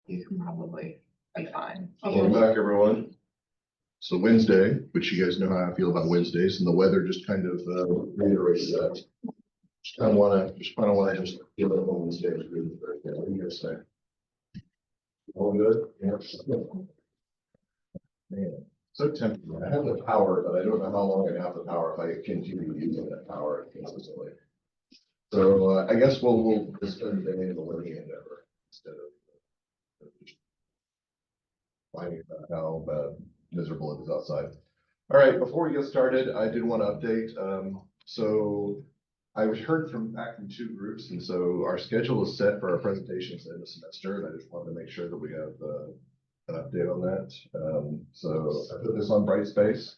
you can probably be fine. Welcome back, everyone. So Wednesday, which you guys know how I feel about Wednesdays, and the weather just kind of reiterates that. Just kind of want to just give it a Wednesday. What do you guys say? All good? Yeah. Man, so tempting. I have the power, but I don't know how long I have the power if I continue using that power consistently. So I guess we'll just spend the day in the learning endeavor instead of just finding out how miserable it is outside. All right, before we get started, I did want to update. So I heard back from two groups, and so our schedule is set for our presentations in the semester, and I just wanted to make sure that we have an update on that. So I put this on Brightspace,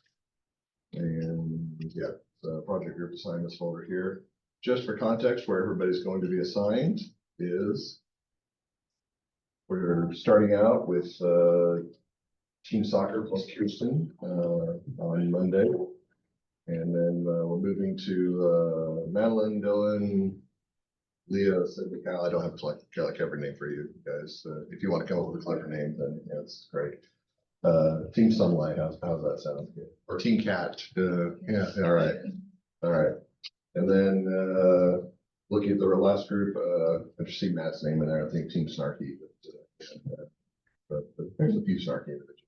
and yeah, the project group assignments folder here. Just for context, where everybody's going to be assigned is we're starting out with team soccer plus Kirsten on Monday. And then we're moving to Madeline, Dylan, Leah, Cindy, Kyle. I don't have a clever name for you guys. If you want to come up with a clever name, then yeah, it's great. Team Sunlight, how's that sound? Or Team Cat. Yeah, all right. All right. And then looking at the last group, I just see Matt's name in there. I think Team Snarky, but there's a few Snarky individuals.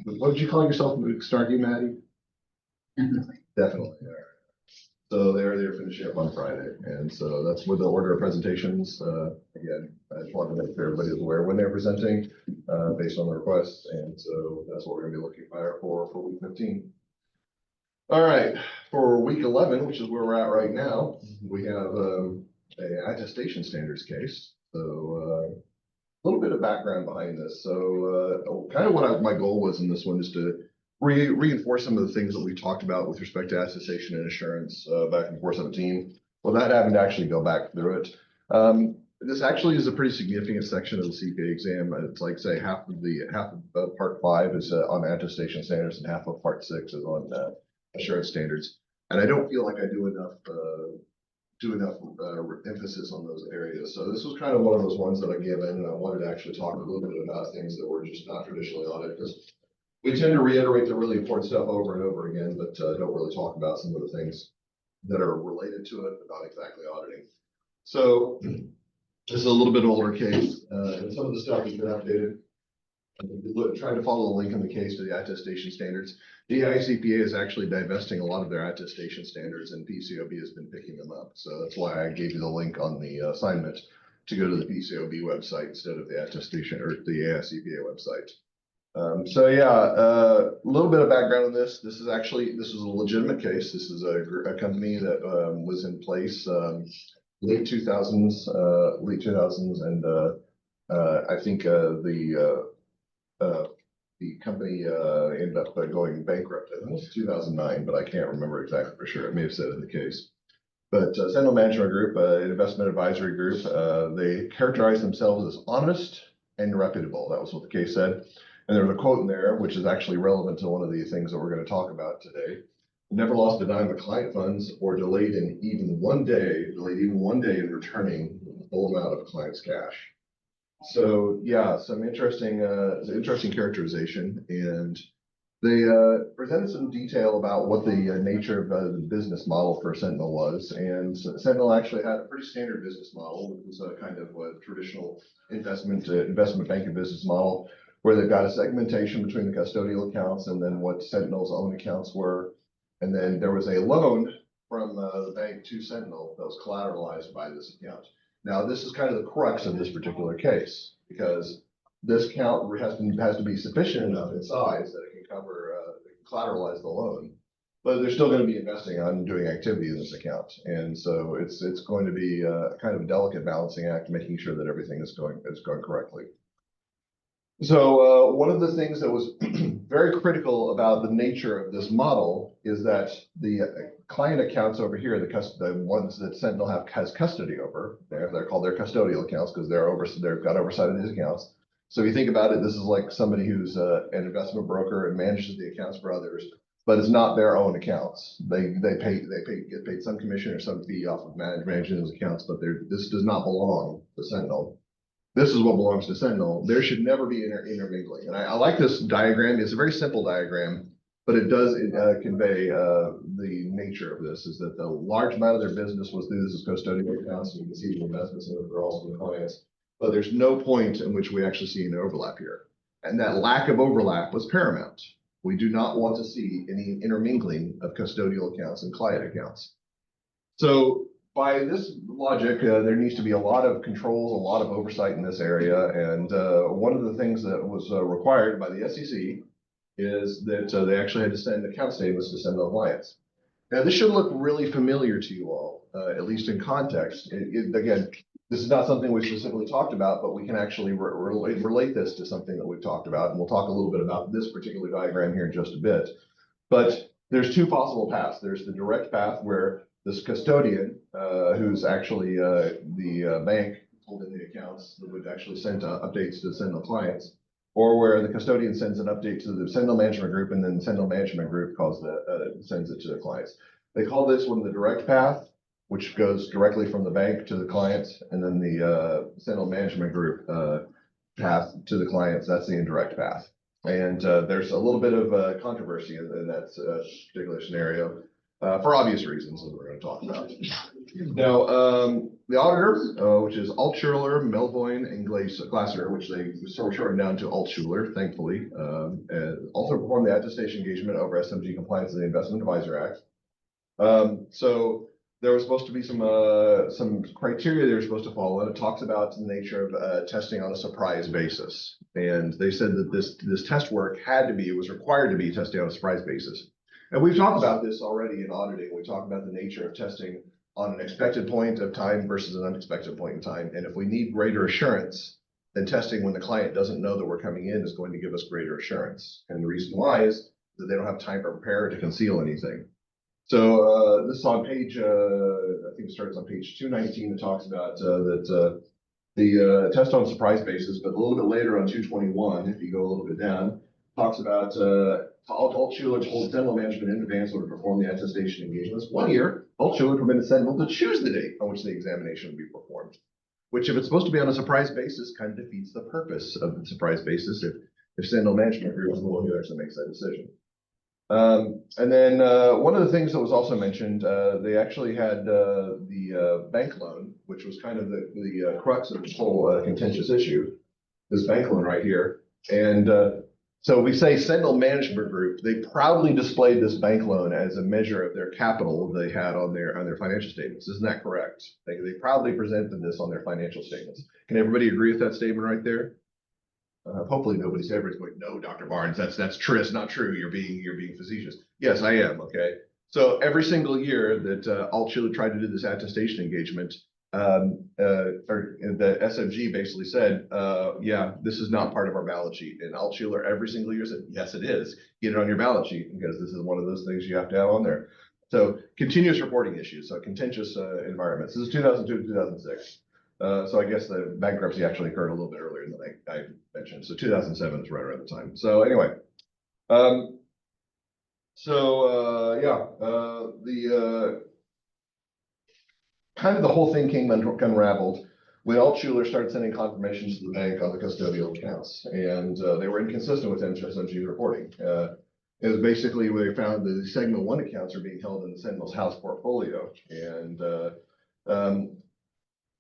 What did you call yourself, Snarky, Maddie? Definitely. All right. So they're finishing up on Friday, and so that's with the order of presentations. Again, I just wanted to make sure everybody is aware when they're presenting based on the requests, and so that's what we're going to be looking for week 15. All right, for week 11, which is where we're at right now, we have a attestation standards case. So a little bit of background behind this. So kind of what my goal was in this one is to reinforce some of the things that we talked about with respect to attestation and assurance back in 417, without having to actually go back through it. This actually is a pretty significant section of the CPA exam. It's like, say, half of part 5 is on attestation standards and half of part 6 is on assurance standards. And I don't feel like I do enough emphasis on those areas. So this was kind of one of those ones that I gave in, and I wanted to actually talk a little bit about things that were just not traditionally audited, because we tend to reiterate the really important stuff over and over again, but don't really talk about some of the things that are related to it, but not exactly auditing. So this is a little bit older case, and some of the stuff has been updated. Trying to follow the link in the case to the attestation standards. The ICPA is actually divesting a lot of their attestation standards, and PCOB has been picking them up. So that's why I gave you the link on the assignment to go to the PCOB website instead of the attestation or the ACCT website. So yeah, a little bit of background on this. This is a legitimate case. This is a company that was in place late 2000s, and I think the company ended up going bankrupt. I think it was 2009, but I can't remember exactly for sure. It may have said in the case. But Sentinel Management Group, an investment advisory group, they characterize themselves as honest and reputable. That was what the case said. And there's a quote in there, which is actually relevant to one of the things that we're going to talk about today. Never lost a dime of client funds or delayed even one day in returning the full amount of client's cash. So yeah, some interesting characterization, and they presented some detail about what the nature of the business model for Sentinel was. And Sentinel actually had a pretty standard business model. It was a kind of a traditional investment banking business model, where they've got a segmentation between the custodial accounts and then what Sentinel's own accounts were. And then there was a loan from the bank to Sentinel that was collateralized by this account. Now, this is kind of the crux of this particular case, because this account has to be sufficient enough in size that it can collateralize the loan, but they're still going to be investing on doing activity in this account. And so it's going to be a kind of a delicate balancing act, making sure that everything is going correctly. So one of the things that was very critical about the nature of this model is that the client accounts over here, the ones that Sentinel has custody over, they're called their custodial accounts because they've got oversight of these accounts. So if you think about it, this is like somebody who's an investment broker and manages the accounts for others, but it's not their own accounts. They get paid some commission or some fee off of managing those accounts, but this does not belong to Sentinel. this is what belongs to Sentinel. There should never be intermingling. And I like this diagram. It's a very simple diagram, but it does convey the nature of this, is that the large amount of their business was through this as custodial accounts, and you can see the investments in it are also the clients. But there's no point in which we actually see an overlap here. And that lack of overlap was paramount. We do not want to see any intermingling of custodial accounts and client accounts. So by this logic, there needs to be a lot of controls, a lot of oversight in this area. And one of the things that was required by the SEC is that they actually had to send account statements to Sentinel clients. Now, this should look really familiar to you all, at least in context. Again, this is not something we specifically talked about, but we can actually relate this to something that we've talked about. And we'll talk a little bit about this particular diagram here in just a bit. But there's two possible paths. There's the direct path where this custodian, who's actually the bank holding the accounts, that would actually send updates to the Sentinel clients, or where the custodian sends an update to the Sentinel Management Group, and then the Sentinel Management Group sends it to the clients. They call this one the direct path, which goes directly from the bank to the clients, and then the Sentinel Management Group path to the clients, that's the indirect path. And there's a little bit of controversy in that particular scenario for obvious reasons that we're going to talk about. Now, the auditor, which is Altschuler, Melvoin, and Glasser, which they sort of shortened down to Altschuler, thankfully, also performed the attestation engagement over SMG compliance of the Investment Advisor Act. So there was supposed to be some criteria they were supposed to follow, and it talks about the nature of testing on a surprise basis. And they said that this test work was required to be tested on a surprise basis. And we've talked about this already in auditing. We talked about the nature of testing on an expected point of time versus an unexpected point in time. And if we need greater assurance, then testing when the client doesn't know that we're coming in is going to give us greater assurance. And the reason why is that they don't have time to prepare to conceal anything. So this is on page, I think it starts on page 219. It talks about that the test on surprise basis, but a little bit later on 221, if you go a little bit down, talks about Altschuler told Sentinel management in advance to perform the attestation engagements. 1 year, Altschuler permitted Sentinel to choose the date on which the examination would be performed, which, if it's supposed to be on a surprise basis, kind of defeats the purpose of the surprise basis if Sentinel management agrees with the one who actually makes that decision. And then one of the things that was also mentioned, they actually had the bank loan, which was kind of the crux of this whole contentious issue, this bank loan right here. And so we say Sentinel Management Group, they proudly displayed this bank loan as a measure of their capital they had on their financial statements. Isn't that correct? They proudly presented this on their financial statements. Can everybody agree with that statement right there? Hopefully everybody's going, no, Dr. Barnes, that's true. It's not true. You're being facetious. Yes, I am. Okay. So every single year that Altschuler tried to do this attestation engagement, the SMG basically said, yeah, this is not part of our balance sheet. And Altschuler every single year said, yes, it is. Get it on your balance sheet, because this is one of those things you have to have on there. So continuous reporting issues, so contentious environments. This is 2002 to 2006. So I guess the bankruptcy actually occurred a little bit earlier than I mentioned. So 2007 is right around the time. So anyway, the kind of the whole thing came unraveled when Altschuler started sending confirmations to the bank on the custodial accounts, and they were inconsistent with SMG reporting. It was basically where they found that the segment 1 accounts are being held in the Sentinel's house portfolio, and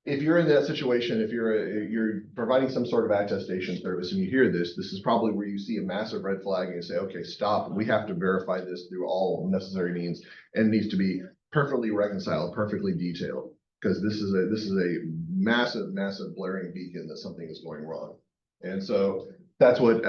if you're in that situation, if you're providing some sort of attestation service and you hear this is probably where you see a massive red flag and you say, okay, stop. We have to verify this through all necessary means, and it needs to be perfectly reconciled, perfectly detailed, because this is a massive blaring beacon that something is going wrong. And so that's what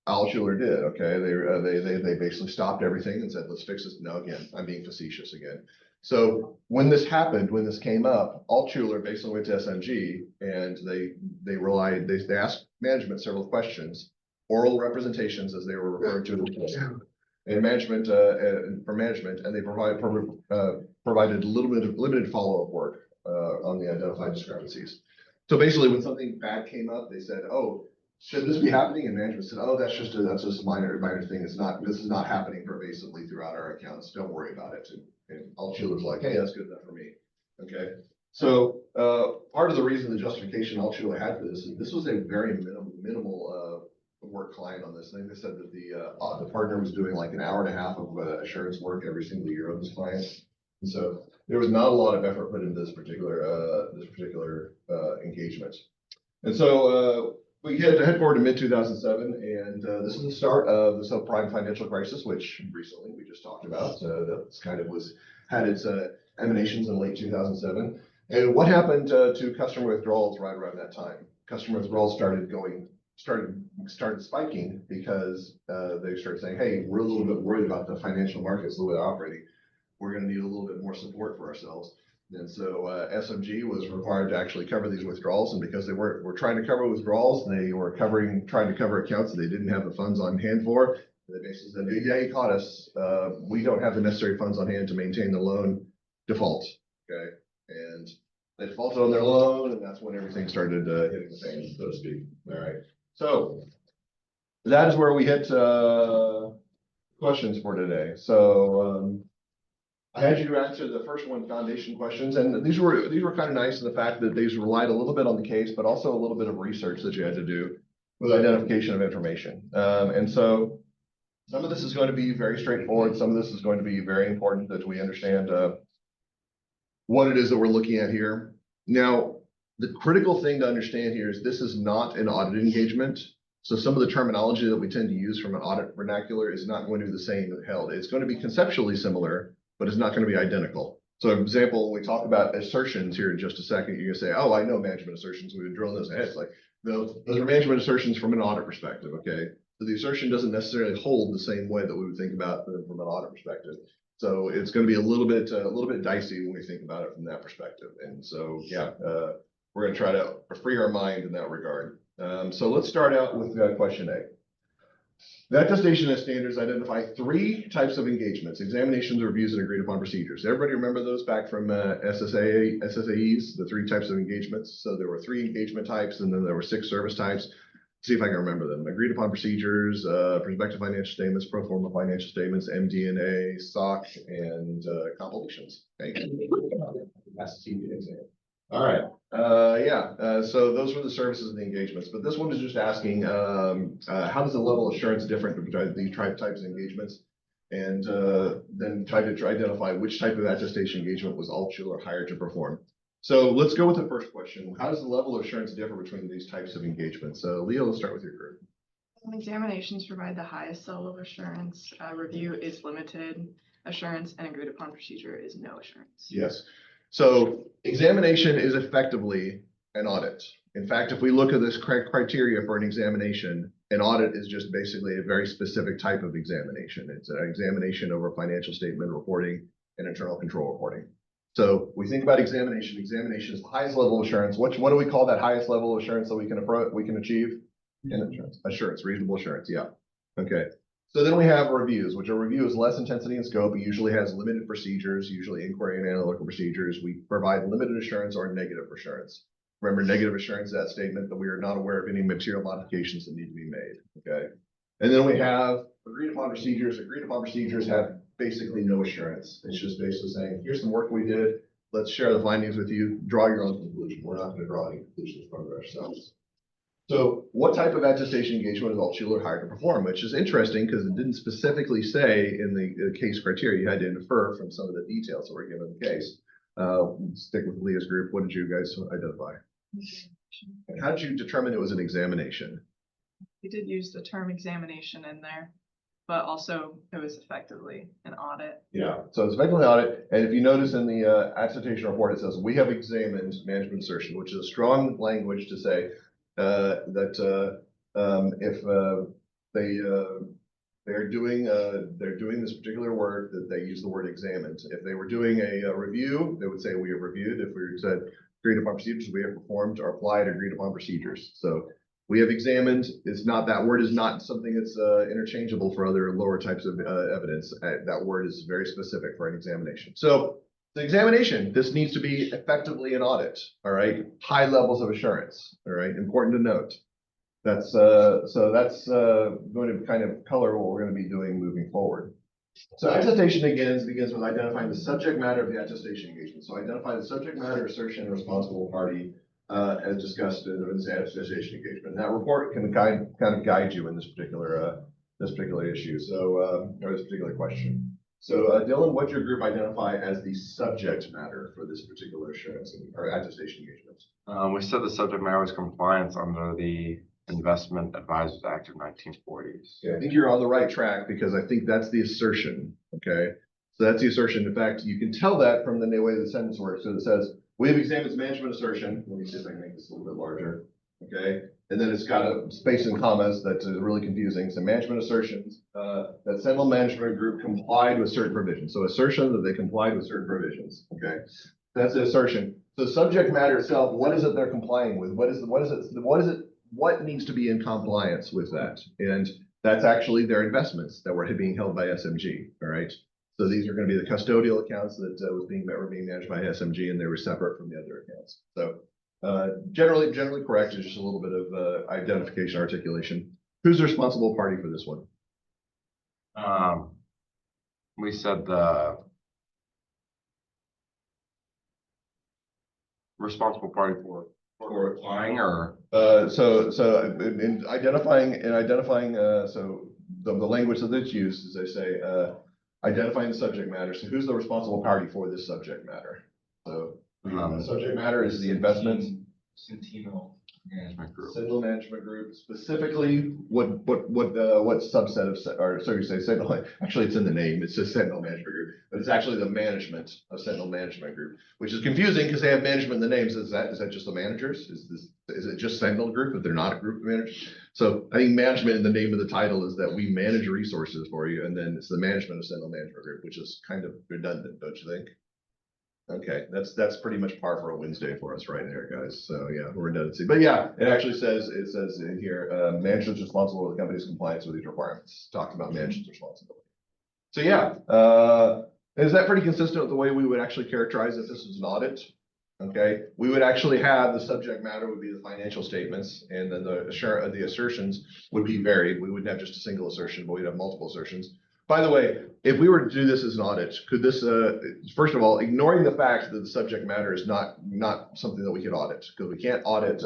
Altschuler did. Okay, they basically stopped everything and said, let's fix this. Now again, I'm being facetious again. So when this happened, when this came up, Altschuler basically went to SMG and they asked management several questions, oral representations as they were referred to, and management for management, and they provided limited follow-up work on the identified discrepancies. So basically, when something bad came up, they said, "Oh, should this be happening?" And management said, "Oh, that's just a minor thing. This is not happening pervasively throughout our accounts. Don't worry about it." And Altschuler's like, "Hey, that's good enough for me." Okay. So part of the reason the justification Altshuler had for this is this was a very minimal work client on this. I think they said that the partner was doing like an hour and a half of assurance work every single year on this client. And so there was not a lot of effort put into this particular engagement. And so we had to head forward to mid 2007, and this is the start of the subprime financial crisis, which recently we just talked about. That's kind of had its emanations in late 2007. And what happened to customer withdrawals right around that time? Customer withdrawals started spiking because they started saying, "Hey, we're a little bit worried about the financial markets, the way they're operating. We're going to need a little bit more support for ourselves." And so SMG was required to actually cover these withdrawals, and because they were trying to cover withdrawals, they were trying to cover accounts that they didn't have the funds on hand for. They basically said, "Yeah, you caught us. We don't have the necessary funds on hand to maintain the loan default." Okay, and they defaulted on their loan, and that's when everything started hitting the fan, so to speak. All right, so that is where we hit questions for today. So I had you to answer the first one, foundation questions, and these were kind of nice in the fact that these relied a little bit on the case, but also a little bit of research that you had to do with identification of information. And so some of this is going to be very straightforward. Some of this is going to be very important that we understand what it is that we're looking at here. Now, the critical thing to understand here is this is not an audit engagement. So some of the terminology that we tend to use from an audit vernacular is not going to be the same held. It's going to be conceptually similar, but it's not going to be identical. So, for example, when we talk about assertions here in just a second, you're going to say, "Oh, I know management assertions. We've been drilling those ahead." It's like, no, those are management assertions from an audit perspective, okay? So the assertion doesn't necessarily hold the same way that we would think about them from an audit perspective. So it's going to be a little bit dicey when we think about it from that perspective. And so, yeah, we're going to try to free our mind in that regard. So let's start out with question A. The attestation and standards identify 3 types of engagements: examinations, reviews, and agreed upon procedures. Everybody remember those back from SSAEs, the 3 types of engagements? So there were 3 engagement types, and then there were 6 service types. Let's see if I can remember them. Agreed upon procedures, prospective financial statements, pro forma financial statements, MD&A, SOC, and compilations. Okay. ACCT exam. All right. So those were the services and the engagements, but this one is just asking, how does the level of assurance differ between these types of engagements? And then try to identify which type of attestation engagement was Altshuler hired to perform. So let's go with the first question. How does the level of assurance differ between these types of engagements? Leah, let's start with your group. Examinations provide the highest level of assurance. Review is limited assurance, and agreed upon procedure is no assurance. Yes. So examination is effectively an audit. In fact, if we look at this criteria for an examination, an audit is just basically a very specific type of examination. It's an examination over financial statement reporting and internal control reporting. So we think about examination. Examination is the highest level of assurance. What do we call that highest level of assurance that we can achieve? Assurance, reasonable assurance. Yeah. Okay. So then we have reviews, which a review is less intensity and scope. It usually has limited procedures, usually inquiry and analytical procedures. We provide limited assurance or negative assurance. Remember, negative assurance is that statement that we are not aware of any material modifications that need to be made. Okay. And then we have agreed upon procedures. Agreed upon procedures have basically no assurance. It's just basically saying, here's some work we did. Let's share the findings with you. Draw your own conclusion. We're not going to draw any conclusions from it ourselves. So what type of attestation engagement is Altshuler hired to perform? Which is interesting because it didn't specifically say in the case criteria. You had to infer from some of the details that were given in the case. Stick with Leah's group. What did you guys identify? And how did you determine it was an examination? We did use the term examination in there, but also it was effectively an audit. Yeah, so it's effectively an audit. And if you notice in the attestation report, it says, "We have examined management assertion," which is a strong language to say that if they're doing this particular work, that they use the word examined. If they were doing a review, they would say, "We have reviewed." If we said agreed upon procedures, we have performed or applied agreed upon procedures. So we have examined. It's not, that word is not something that's interchangeable for other lower types of evidence. That word is very specific for an examination. So the examination, this needs to be effectively an audit. All right, high levels of assurance. All right, important to note. That's going to kind of color what we're going to be doing moving forward. So attestation begins with identifying the subject matter of the attestation engagement. So identify the subject matter, assertion, and responsible party as discussed in this attestation engagement. And that report can kind of guide you in this particular issue. So or this particular question. So Dylan, what your group identify as the subject matter for this particular assurance or attestation engagement? We said the subject matter was compliance under the Investment Advisors Act of 1940s. Yeah, I think you're on the right track because I think that's the assertion. Okay. So that's the assertion. In fact, you can tell that from the way the sentence works. So it says, we have examined management assertion. Let me see if I can make this a little bit larger. Okay. And then it's got a space and commas that's really confusing. So management assertions that Sentinel Management Group complied with certain provisions. So assertion that they complied with certain provisions. Okay. That's the assertion. So subject matter itself, what is it they're complying with? What needs to be in compliance with that? And that's actually their investments that were being held by SMG. All right. So these are going to be the custodial accounts that were being managed by SMG, and they were separate from the other accounts. So generally correct. It's just a little bit of identification, articulation. Who's the responsible party for this one? We said the responsible party for applying, or so in identifying so the language that's used is they say identifying the subject matter. So who's the responsible party for this subject matter? So the subject matter is the investment. Sentinel Management Group. Sentinel Management Group, specifically what subset of, or so you say Sentinel, actually it's in the name, it says Sentinel Management Group, but it's actually the management of Sentinel Management Group, which is confusing because they have management in the names. Is that just the managers? Is it just Sentinel Group if they're not a group of managers? So I think management in the name of the title is that we manage resources for you, and then it's the management of Sentinel Management Group, which is kind of redundant, don't you think? Okay, that's pretty much par for a Wednesday for us right there, guys. So yeah, redundancy. But yeah, it actually says in here, management's responsible for the company's compliance with these requirements. Talking about management's responsibility. So yeah, is that pretty consistent with the way we would actually characterize if this was an audit? Okay, we would actually have the subject matter would be the financial statements, and then the assertions would be varied. We wouldn't have just a single assertion, but we'd have multiple assertions. By the way, if we were to do this as an audit, could this, first of all, ignoring the fact that the subject matter is not something that we could audit, because we can't audit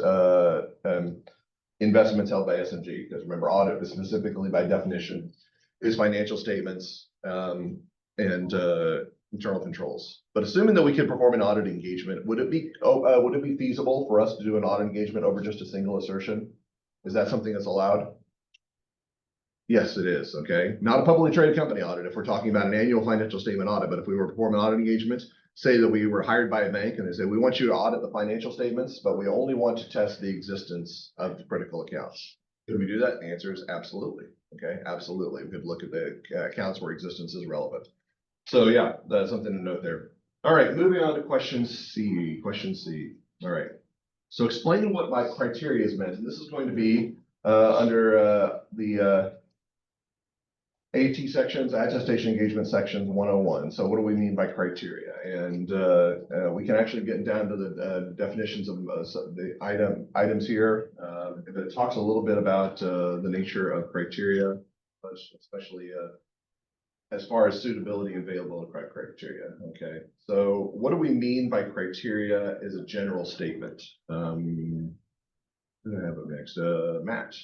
investments held by SMG, because remember, audit is specifically by definition is financial statements and internal controls. But assuming that we could perform an audit engagement, would it be feasible for us to do an audit engagement over just a single assertion? Is that something that's allowed? Yes, it is. Okay. Not a publicly traded company audit if we're talking about an annual financial statement audit. But if we were to perform an audit engagement, say that we were hired by a bank and they say, we want you to audit the financial statements, but we only want to test the existence of the critical accounts. Could we do that? The answer is absolutely. Okay. Absolutely. We could look at the accounts where existence is relevant. So yeah, that's something to note there. All right. Moving on to question C. Question C. All right. So explain what by criteria is meant. And this is going to be under the AT sections, attestation engagement sections 101. So what do we mean by criteria? And we can actually get down to the definitions of the items here. It talks a little bit about the nature of criteria, especially as far as suitability, available criteria. Okay. So what do we mean by criteria as a general statement? Who do I have up next? Matt.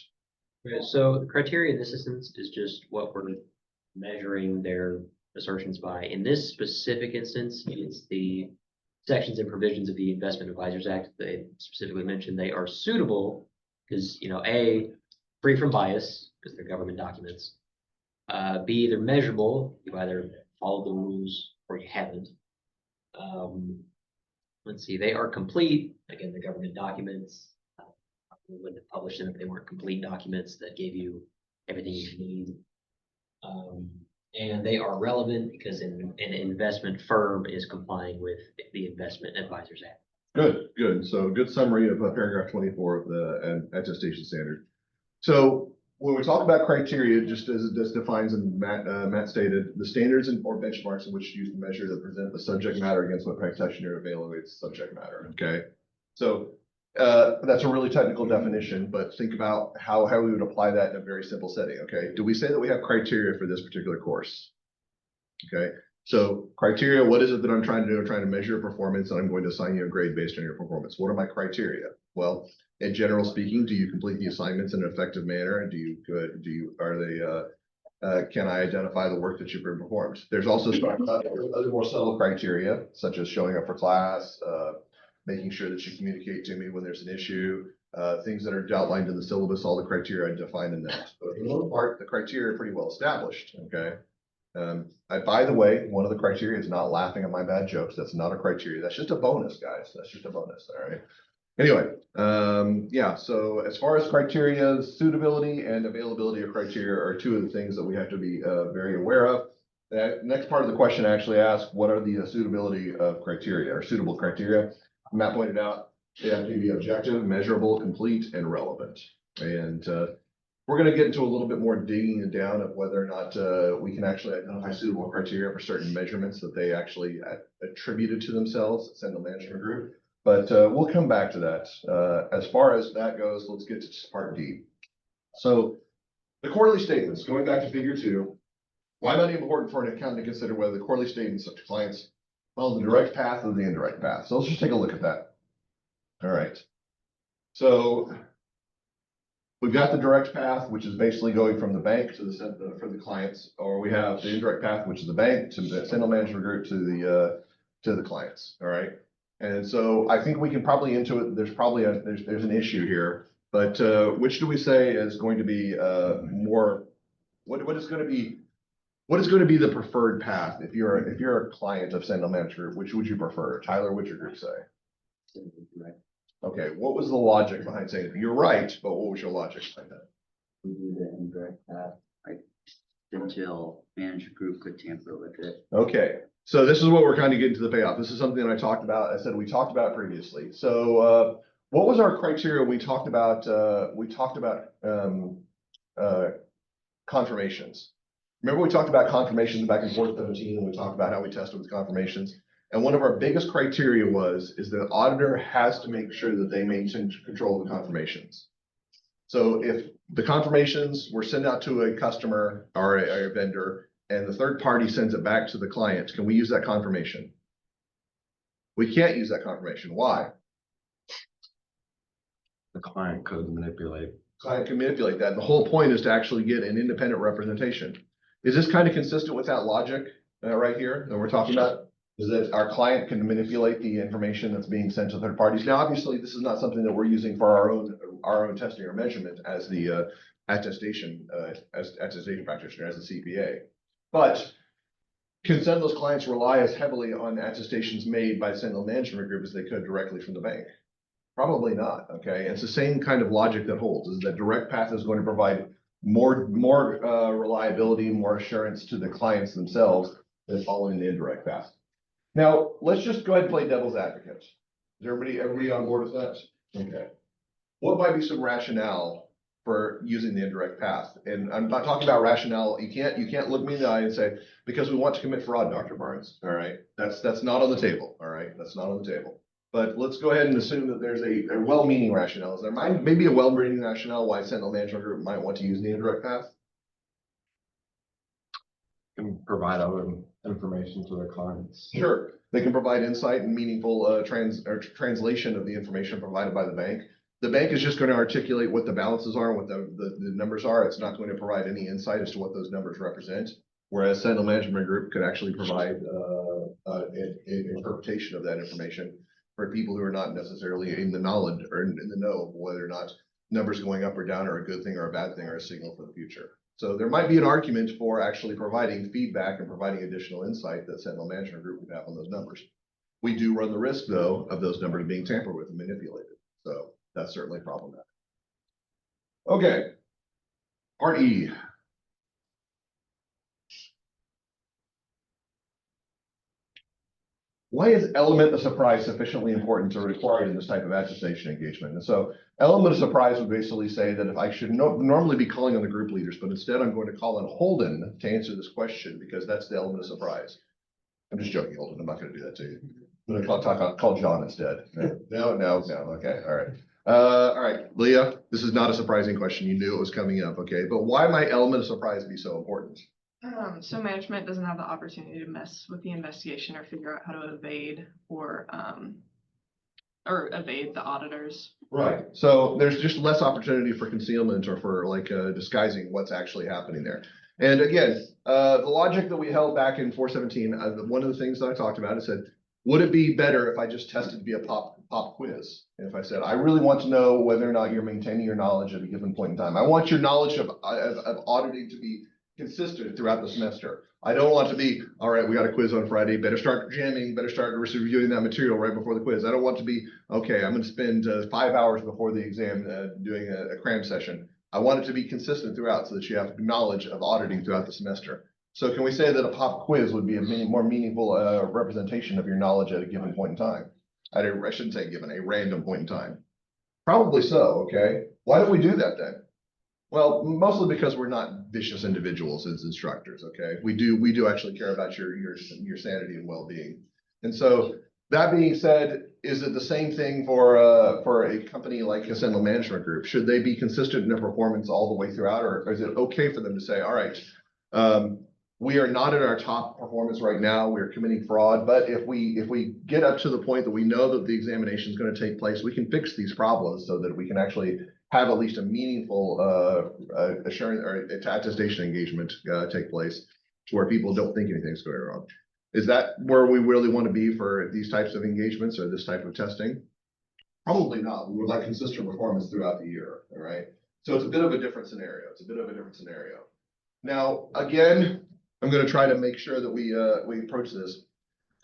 Okay, so the criteria in this instance is just what we're measuring their assertions by. In this specific instance, it's the sections and provisions of the Investment Advisors Act. They specifically mentioned they are suitable because, A, free from bias because they're government documents. B, they're measurable. You either follow the rules or you haven't. Let's see, they are complete. Again, the government documents. Wouldn't have published them if they weren't complete documents that gave you everything you need. And they are relevant because an investment firm is complying with the Investment Advisors Act. Good. So good summary of paragraph 24 of the attestation standard. So when we talk about criteria, just as it just defines and Matt stated, the standards or benchmarks in which to use the measure to present the subject matter against what practitioner evaluates subject matter. Okay. So that's a really technical definition, but think about how we would apply that in a very simple setting. Okay. Do we say that we have criteria for this particular course? Okay, so criteria, what is it that I'm trying to do? I'm trying to measure your performance, and I'm going to assign you a grade based on your performance. What are my criteria? Well, in general speaking, do you complete the assignments in an effective manner? Can I identify the work that you've performed? There's also other more subtle criteria, such as showing up for class, making sure that you communicate to me when there's an issue, things that are outlined in the syllabus, all the criteria I defined in that. But for the most part, the criteria are pretty well established, okay? By the way, one of the criteria is not laughing at my bad jokes. That's not a criteria. That's just a bonus, guys. That's just a bonus, all right? Anyway, yeah, so as far as criteria, suitability and availability of criteria are two of the things that we have to be very aware of. The next part of the question actually asks, what are the suitability of criteria or suitable criteria? Matt pointed out, they have to be objective, measurable, complete, and relevant. And we're going to get into a little bit more digging down of whether or not we can actually identify suitable criteria for certain measurements that they actually attributed to themselves at Sentinel Management Group. But we'll come back to that. As far as that goes, let's get to part D. So the quarterly statements, going back to figure 2, why might it be important for an accountant to consider whether the quarterly statements of clients follow the direct path or the indirect path? So let's just take a look at that. All right. So we've got the direct path, which is basically going from the bank to for the clients, or we have the indirect path, which is the bank to the Sentinel Management Group to the clients. All right. And so I think we can probably into it. There's probably there's an issue here, but which do we say is going to be more? What is going to be the preferred path if you're a client of Sentinel Management Group? Which would you prefer, Tyler? What's your group say? Okay, what was the logic behind saying it? You're right, but what was your logic behind that? We do the indirect path, like until management group could tamper with it. Okay, so this is what we're kind of getting to the payoff. This is something that I talked about. I said we talked about previously. So what was our criteria? We talked about confirmations. Remember we talked about confirmations back in 417, and we talked about how we tested with confirmations. And one of our biggest criteria is the auditor has to make sure that they maintain control of the confirmations. So if the confirmations were sent out to a customer or a vendor, and the third party sends it back to the client, can we use that confirmation? We can't use that confirmation. Why? The client could manipulate. Client can manipulate that. The whole point is to actually get an independent representation. Is this kind of consistent with that logic right here that we're talking about? Is that our client can manipulate the information that's being sent to third parties? Now, obviously, this is not something that we're using for our own testing or measurement as the attestation practitioner, as the CPA. But can Sentinel's clients rely as heavily on attestations made by Sentinel Management Group as they could directly from the bank? Probably not. Okay, it's the same kind of logic that holds. Is that direct path is going to provide more reliability, more assurance to the clients themselves than following the indirect path. Now, let's just go ahead and play devil's advocate. Is everybody on board with that? Okay. What might be some rationale for using the indirect path? And I'm not talking about rationale. You can't look me in the eye and say, because we want to commit fraud, Dr. Barnes. All right. That's not on the table. All right. That's not on the table. But let's go ahead and assume that there's a well-meaning rationale. Is there maybe a well-meaning rationale why Sentinel Management Group might want to use the indirect path? Can provide other information to their clients. Sure, they can provide insight and meaningful translation of the information provided by the bank. The bank is just going to articulate what the balances are and what the numbers are. It's not going to provide any insight as to what those numbers represent. Whereas Sentinel Management Group could actually provide an interpretation of that information for people who are not necessarily in the knowledge or in the know of whether or not numbers going up or down are a good thing or a bad thing or a signal for the future. So there might be an argument for actually providing feedback and providing additional insight that Sentinel Management Group would have on those numbers. We do run the risk, though, of those numbers being tampered with and manipulated. So that's certainly problematic. Okay, part E. Why is element of surprise sufficiently important or required in this type of attestation engagement? And so element of surprise would basically say that if I should normally be calling on the group leaders, but instead I'm going to call on Holden to answer this question because that's the element of surprise. I'm just joking, Holden. I'm not going to do that to you. I'm going to call John instead. No. Okay. All right. All right, Leah, this is not a surprising question. You knew it was coming up. Okay. But why might element of surprise be so important? So management doesn't have the opportunity to mess with the investigation or figure out how to evade or evade the auditors. Right. So there's just less opportunity for concealment or for like disguising what's actually happening there. And again, the logic that we held back in 417, one of the things that I talked about, I said, would it be better if I just tested via pop quiz? And if I said, I really want to know whether or not you're maintaining your knowledge at a given point in time. I want your knowledge of auditing to be consistent throughout the semester. I don't want to be, all right, we got a quiz on Friday, better start jamming, better start reviewing that material right before the quiz. I don't want to be, okay, I'm going to spend 5 hours before the exam doing a cram session. I want it to be consistent throughout so that you have knowledge of auditing throughout the semester. So can we say that a pop quiz would be a more meaningful representation of your knowledge at a given point in time? I shouldn't say given, a random point in time. Probably so, okay? Why don't we do that then? Well, mostly because we're not vicious individuals as instructors, okay? We do actually care about your sanity and well-being. And so that being said, is it the same thing for a company like a Sentinel Management Group? Should they be consistent in their performance all the way throughout, or is it okay for them to say, all right, we are not at our top performance right now, we're committing fraud, but if we get up to the point that we know that the examination is going to take place, we can fix these problems so that we can actually have at least a meaningful assurance or attestation engagement take place to where people don't think anything's going wrong. Is that where we really want to be for these types of engagements or this type of testing? Probably not. We would like consistent performance throughout the year, all right? So it's a bit of a different scenario. Now, again, I'm going to try to make sure that we approach this.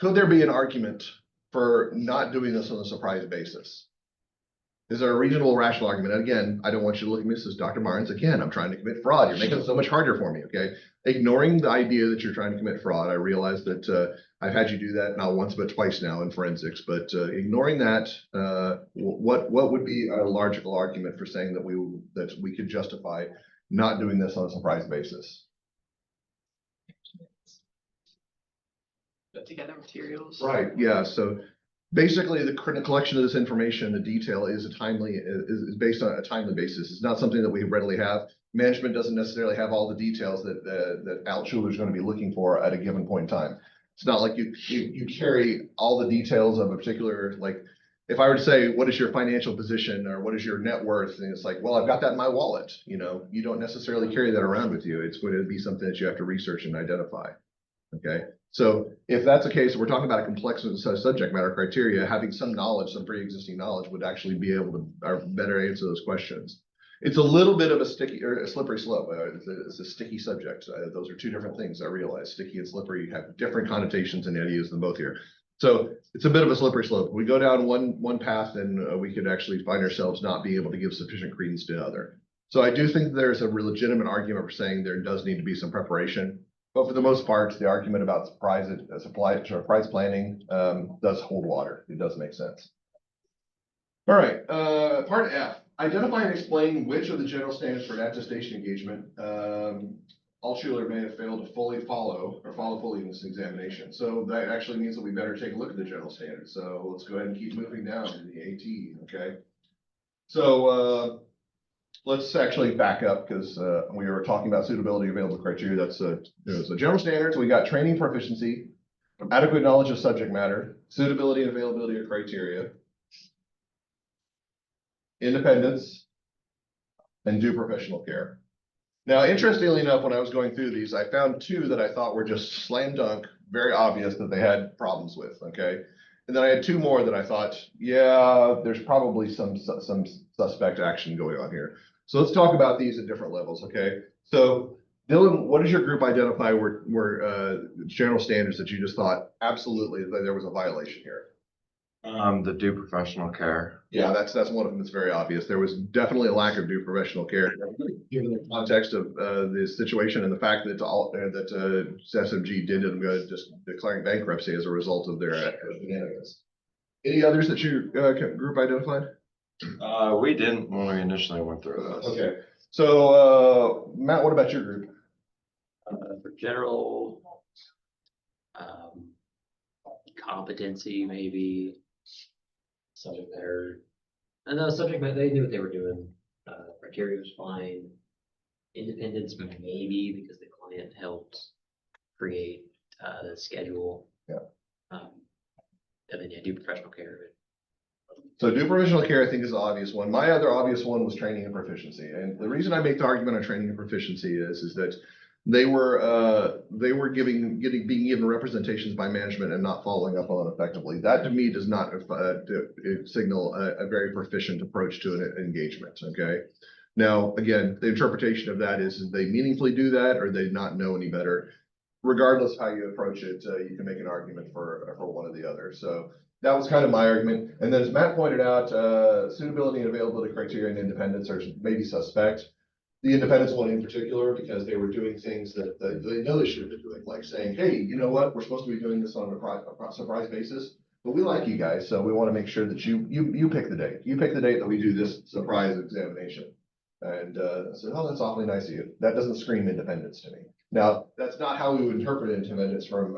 Could there be an argument for not doing this on a surprise basis? Is there a reasonable, rational argument? And again, I don't want you to look at me as Dr. Barnes. Again, I'm trying to commit fraud. You're making it so much harder for me, okay? Ignoring the idea that you're trying to commit fraud, I realize that I've had you do that not once but twice now in forensics. But ignoring that, what would be a logical argument for saying that we could justify not doing this on a surprise basis? Put together materials. Right. Yeah. So basically, the collection of this information, the detail is based on a timely basis. It's not something that we readily have. Management doesn't necessarily have all the details that Al Schuler is going to be looking for at a given point in time. It's not like you carry all the details of a particular, like if I were to say, what is your financial position or what is your net worth? And it's like, well, I've got that in my wallet. You don't necessarily carry that around with you. It's going to be something that you have to research and identify. Okay. So if that's the case, we're talking about a complex subject matter criteria, having some knowledge, some pre-existing knowledge would actually be able to better answer those questions. It's a little bit of a sticky or a slippery slope. It's a sticky subject. Those are two different things. I realize sticky and slippery have different connotations and I use them both here. So it's a bit of a slippery slope. We go down one path and we could actually find ourselves not being able to give sufficient credence to the other. So I do think there's a legitimate argument for saying there does need to be some preparation. But for the most part, the argument about surprise planning does hold water. It does make sense. All right, part F. Identify and explain which of the general standards for an attestation engagement Altshuler may have failed to fully follow fully in this examination. So that actually means that we better take a look at the general standards. So let's go ahead and keep moving down to the AT, okay? So let's actually back up because we were talking about suitability available criteria. That's so general standards. We got training proficiency, adequate knowledge of subject matter, suitability and availability of criteria, independence, and due professional care. Now, interestingly enough, when I was going through these, I found two that I thought were just slam dunk, very obvious that they had problems with, okay? And then I had two more that I thought, yeah, there's probably some suspect action going on here. So let's talk about these at different levels, okay? So Dylan, what does your group identify were general standards that you just thought absolutely that there was a violation here? The due professional care. Yeah, that's one of them that's very obvious. There was definitely a lack of due professional care, given the context of the situation and the fact that SMG did end up just declaring bankruptcy as a result of their shenanigans. Any others that your group identified? We didn't when we initially went through this. Okay, so Matt, what about your group? For general competency, maybe subject matter. And the subject matter, they knew what they were doing. Criteria was fine. Independence maybe because the client helped create the schedule. Yeah. And then do professional care. So do professional care, I think, is the obvious one. My other obvious one was training and proficiency. And the reason I make the argument on training and proficiency is that they were being given representations by management and not following up on it effectively. That to me does not signal a very proficient approach to an engagement. Okay. Now, again, the interpretation of that is they meaningfully do that or they not know any better. Regardless of how you approach it, you can make an argument for one or the other. So that was kind of my argument. And then as Matt pointed out, suitability and availability criteria and independence are maybe suspect. The independence one in particular, because they were doing things that they know they should have been doing, like saying, hey, you know what, we're supposed to be doing this on a surprise basis, but we like you guys, so we want to make sure that you pick the date. You pick the date that we do this surprise examination. And I said, oh, that's awfully nice of you. That doesn't scream independence to me. Now, that's not how we would interpret independence from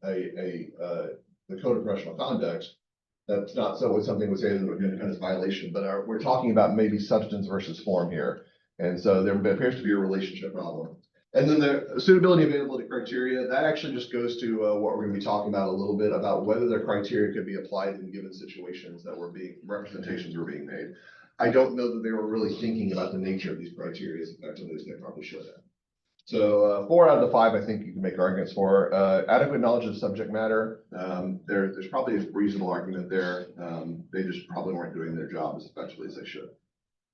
the Code of Professional Conduct. That's not so something we say is an independence violation, but we're talking about maybe substance versus form here. And so there appears to be a relationship problem. And then the suitability and availability criteria, that actually just goes to what we're going to be talking about a little bit about whether the criteria could be applied in given situations that representations were being made. I don't know that they were really thinking about the nature of these criteria as effectively as they probably should have. So 4 out of the 5, I think you can make arguments for. Adequate knowledge of the subject matter. There's probably a reasonable argument there. They just probably weren't doing their job as effectively as they should.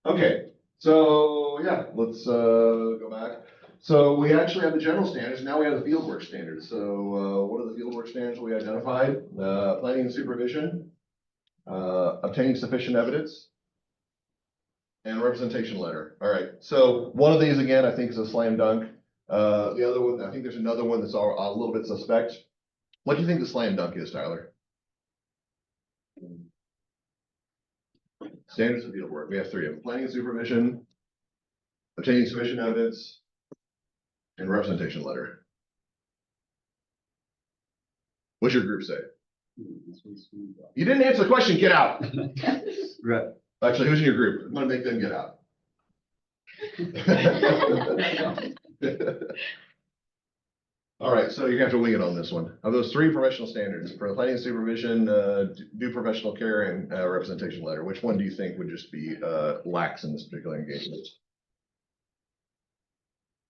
Okay, so yeah, let's go back. So we actually have the general standards. Now we have the fieldwork standards. So what are the fieldwork standards we identified? Planning and supervision, obtaining sufficient evidence, and representation letter. All right. So one of these, again, I think is a slam dunk. The other one, I think there's another one that's a little bit suspect. What do you think the slam dunk is, Tyler? Standards of field work. We have 3 of them: planning and supervision, obtaining sufficient evidence, and representation letter. What's your group say? You didn't answer the question. Get out. Right. Actually, who's in your group? I'm going to make them get out. All right, so you're gonna have to wing it on this one. Of those 3 professional standards for planning and supervision, do professional care, and representation letter, which one do you think would just be lax in this particular engagement?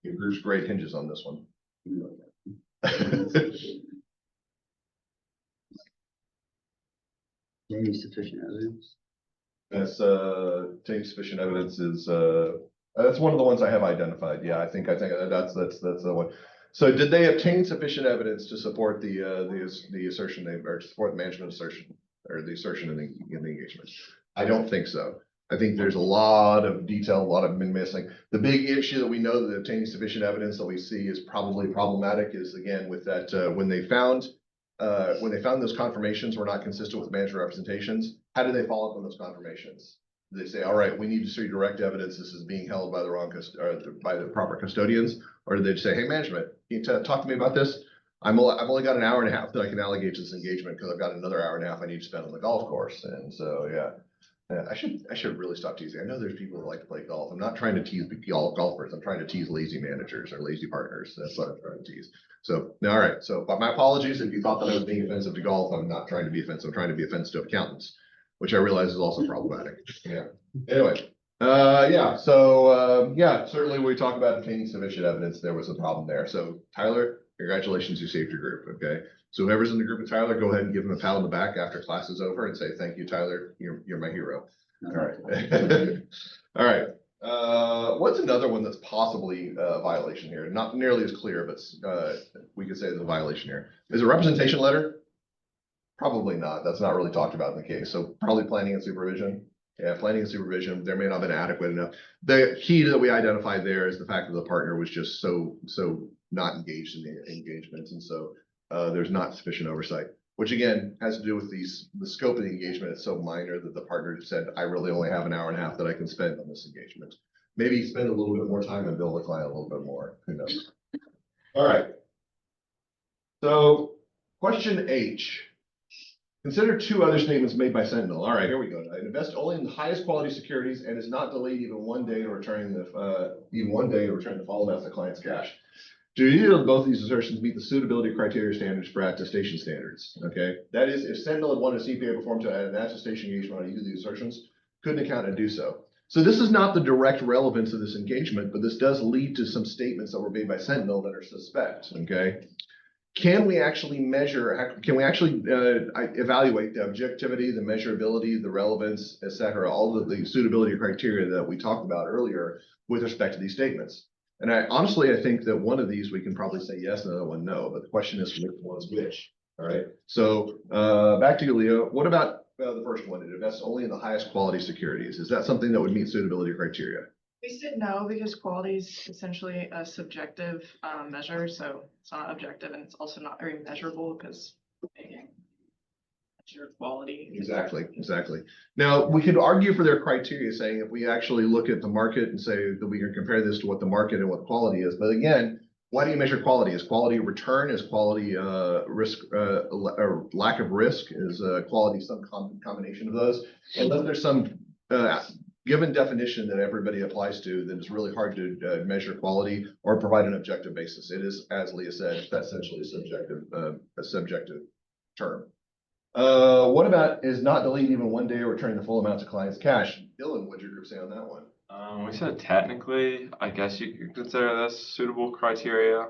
Your group's grade hinges on this one. Any sufficient evidence? That's taking sufficient evidence is that's one of the ones I have identified. Yeah, I think that's the one. So did they obtain sufficient evidence to support the assertion or to support the management assertion or the assertion in the engagement? I don't think so. I think there's a lot of detail, a lot of been missing. The big issue that we know that obtaining sufficient evidence that we see is probably problematic is, again, with that when they found those confirmations were not consistent with management representations, how did they follow up on those confirmations? Did they say, all right, we need to see direct evidence this is being held by the wrong by the proper custodians? Or did they say, hey, management, can you talk to me about this? I've only got an hour and a half that I can allocate to this engagement because I've got another hour and a half I need to spend on the golf course. And so, yeah, I should really stop teasing. I know there's people that like to play golf. I'm not trying to tease golfers. I'm trying to tease lazy managers or lazy partners. That's what I'm trying to tease. So, all right. So, but my apologies if you thought that I was being offensive to golf. I'm not trying to be offensive. I'm trying to be offensive to accountants, which I realize is also problematic. Yeah. Anyway, yeah. So, yeah, certainly when we talk about obtaining sufficient evidence, there was a problem there. So, Tyler, congratulations, you saved your group. Okay. So whoever's in the group with Tyler, go ahead and give him a pat on the back after class is over and say, thank you, Tyler. You're my hero. All right. All right. What's another one that's possibly a violation here? Not nearly as clear, but we could say there's a violation here. Is a representation letter? Probably not. That's not really talked about in the case. So probably planning and supervision. Yeah, planning and supervision. There may not have been adequate enough. The key that we identified there is the fact that the partner was just so not engaged in the engagement. And so there's not sufficient oversight, which again has to do with the scope of the engagement. It's so minor that the partner said, I really only have an hour and a half that I can spend on this engagement. Maybe spend a little bit more time and bill the client a little bit more. Who knows? All right. So question H. Consider two other statements made by Sentinel. All right, here we go. I invest only in the highest quality securities and is not delayed even one day to return the full amount of the client's cash. Do either of both these assertions meet the suitability criteria standards for attestation standards? Okay, that is, if Sentinel had wanted a CPA performed to an attestation engagement on either of these assertions, couldn't account to do so. So this is not the direct relevance of this engagement, but this does lead to some statements that were made by Sentinel that are suspect. Okay. Can we actually measure, can we actually evaluate the objectivity, the measurability, the relevance, et cetera, all of the suitability criteria that we talked about earlier with respect to these statements? And honestly, I think that one of these we can probably say yes, and the other one no, but the question is which one's which, all right? So back to you, Leo. What about the first one? It invests only in the highest quality securities. Is that something that would meet suitability criteria? We said no because quality is essentially a subjective measure, so it's not objective, and it's also not very measurable because your quality. Exactly. Now, we could argue for their criteria, saying if we actually look at the market and say that we can compare this to what the market and what quality is. But again, why do you measure quality? Is quality return? Is quality risk or lack of risk? Is quality some combination of those? Unless there's some given definition that everybody applies to, then it's really hard to measure quality or provide an objective basis. It is, as Leah said, that's essentially a subjective term. What about is not delayed even one day or returning the full amount to client's cash? Dylan, what'd your group say on that one? We said technically, I guess you could consider this suitable criteria.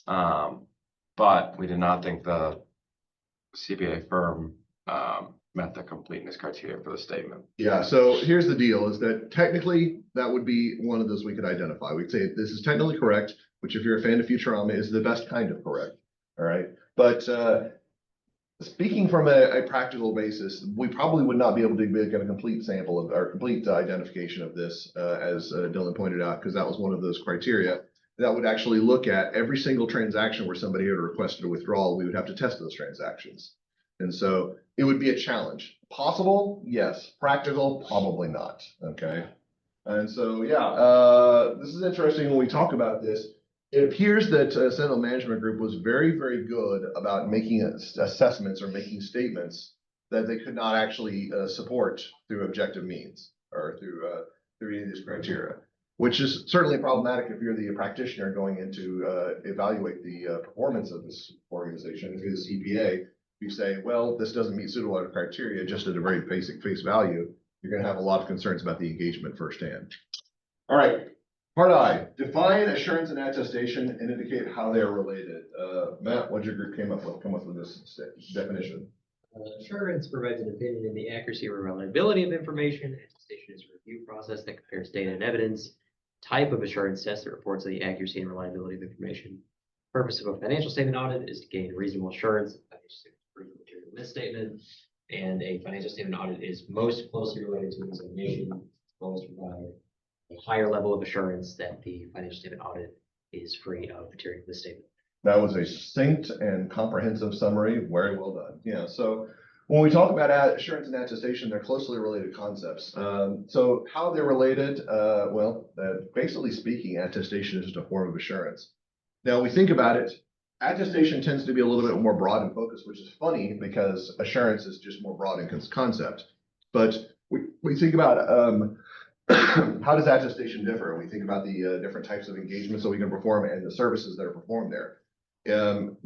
But we did not think the CPA firm met the completeness criteria for the statement. Yeah, so here's the deal is that technically that would be one of those we could identify. We'd say this is technically correct, which if you're a fan of Futurama is the best kind of correct. All right. But speaking from a practical basis, we probably would not be able to get a complete sample of or complete identification of this, as Dylan pointed out, because that was one of those criteria that would actually look at every single transaction where somebody had requested a withdrawal. We would have to test those transactions. And so it would be a challenge. Possible? Yes. Practical? Probably not. Okay. And so, yeah, this is interesting when we talk about this. It appears that Sentinel Management Group was very, very good about making assessments or making statements that they could not actually support through objective means or through any of these criteria, which is certainly problematic if you're the practitioner going in to evaluate the performance of this organization. If you're the CPA, you say, well, this doesn't meet suitable criteria just at a very basic face value, you're going to have a lot of concerns about the engagement firsthand. All right. Part I, define assurance and attestation and indicate how they are related. Matt, what'd your group come up with this definition? Assurance provides an opinion in the accuracy or reliability of information. Attestation is a review process that compares data and evidence. Type of assurance test that reports on the accuracy and reliability of information. Purpose of a financial statement audit is to gain reasonable assurance that financial statement prove the material misstatement. And a financial statement audit is most closely related to an examination, as well as provide a higher level of assurance that the financial statement audit is free of material misstatement. That was a succinct and comprehensive summary. Very well done. Yeah. So when we talk about assurance and attestation, they're closely related concepts. So how they're related? Basically speaking, attestation is just a form of assurance. Now we think about it. Attestation tends to be a little bit more broad in focus, which is funny because assurance is just more broad in concept. But we think about how does attestation differ? We think about the different types of engagements that we can perform and the services that are performed there.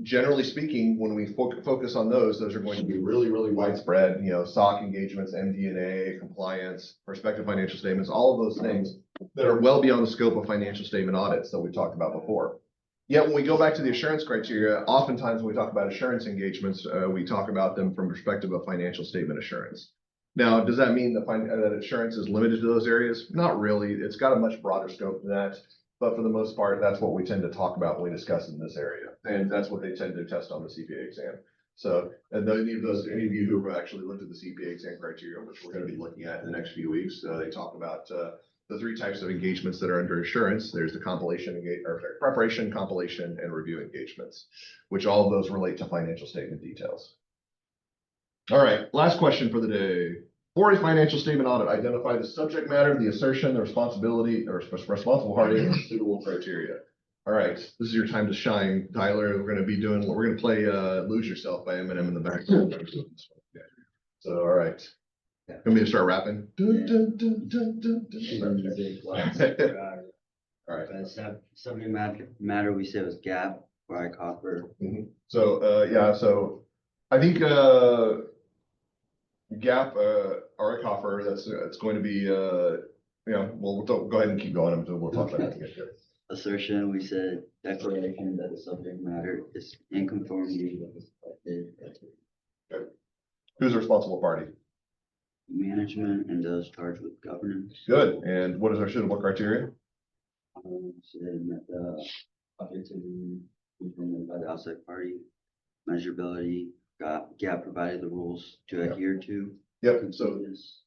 Generally speaking, when we focus on those are going to be really, really widespread, SOC engagements, MD&A, compliance, prospective financial statements, all of those things that are well beyond the scope of financial statement audits that we talked about before. Yet when we go back to the assurance criteria, oftentimes when we talk about assurance engagements, we talk about them from perspective of financial statement assurance. Now, does that mean that assurance is limited to those areas? Not really. It's got a much broader scope than that. But for the most part, that's what we tend to talk about when we discuss in this area. And that's what they tend to test on the CPA exam. So, and any of you who have actually looked at the CPA exam criteria, which we're going to be looking at in the next few weeks, they talk about the three types of engagements that are under assurance. There's the preparation, compilation, and review engagements, which all of those relate to financial statement details. All right, last question for the day. For a financial statement audit, identify the subject matter, the assertion, the responsibility, or responsible party, and suitable criteria. All right, this is your time to shine, Tyler. We're going to play Lose Yourself by Eminem in the background. Yeah. So, all right. Yeah. Want me to start rapping? Dun, dun, dun, dun, dun, dun. All right. Subject matter, we said was gap, Briar Copper. So, yeah, so I think, Gap, or a coffer, it's going to be, we'll go ahead and keep going. We'll talk about that again. Assertion, we said declaration that the subject matter is in conformity with the selected Who's the responsible party? management and those charged with governance. Good. And what is our suitable criteria? Said that the object to be implemented by the outside party, measurability, gap provided the rules to Yeah. adhere to. Yep, so Yes.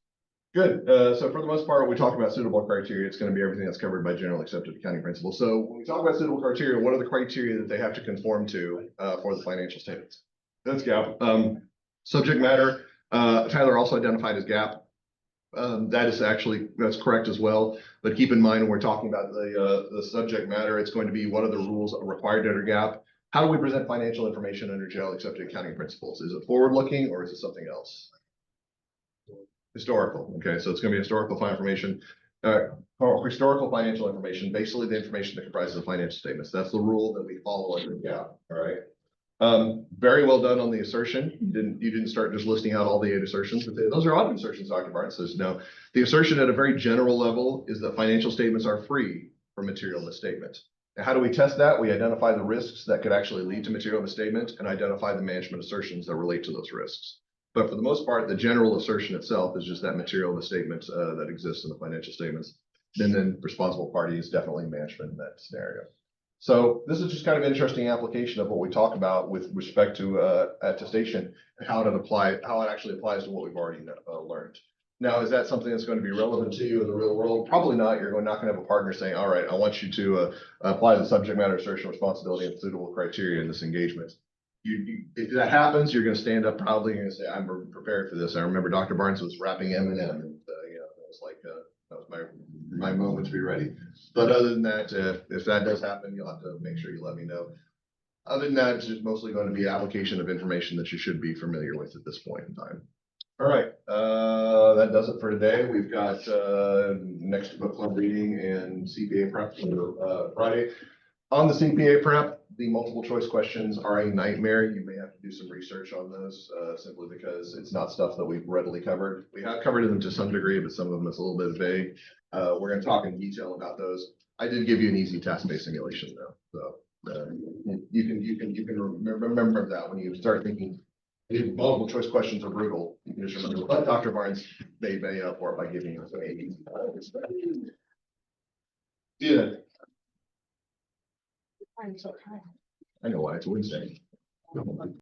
good. So for the most part, when we talk about suitable criteria, it's going to be everything that's covered by generally accepted accounting principles. So when we talk about suitable criteria, what are the criteria that they have to conform to for the financial statements? That's gap. Subject matter, Tyler also identified as gap. That's correct as well. But keep in mind, when we're talking about the subject matter, it's going to be what are the rules required under gap? How do we present financial information under generally accepted accounting principles? Is it forward-looking or is it something else? Historical. Okay, so it's going to be historical information. Historical financial information, basically the information that comprises the financial statements. That's the rule that we follow under GAAP. All right. Very well done on the assertion. You didn't start just listing out all the 8 assertions, but those are odd assertions, Dr. Barnes says. No, the assertion at a very general level is that financial statements are free from material misstatement. Now, how do we test that? We identify the risks that could actually lead to material misstatement and identify the management assertions that relate to those risks. But for the most part, the general assertion itself is just that material misstatement that exists in the financial statements. And then responsible party is definitely management in that scenario. So this is just kind of an interesting application of what we talk about with respect to attestation and how it actually applies to what we've already learned. Now, is that something that's going to be relevant to you in the real world? Probably not. You're not going to have a partner saying, all right, I want you to apply the subject matter assertion responsibility and suitable criteria in this engagement. If that happens, you're going to stand up proudly and say, I'm prepared for this. I remember Dr. Barnes was rapping Eminem, and it was like, that was my moment to be ready. But other than that, if that does happen, you'll have to make sure you let me know. Other than that, it's just mostly going to be application of information that you should be familiar with at this point in time. All right, that does it for today. We've got next book club reading and CPA prep for Friday. On the CPA prep, the multiple choice questions are a nightmare. You may have to do some research on those simply because it's not stuff that we've readily covered. We have covered them to some degree, but some of them is a little bit vague. We're going to talk in detail about those. I did give you an easy task-based simulation though, so you can remember that when you start thinking multiple choice questions are brutal. You can just remember what Dr. Barnes made up for it by giving you an easy. Yeah. I know why it's Wednesday.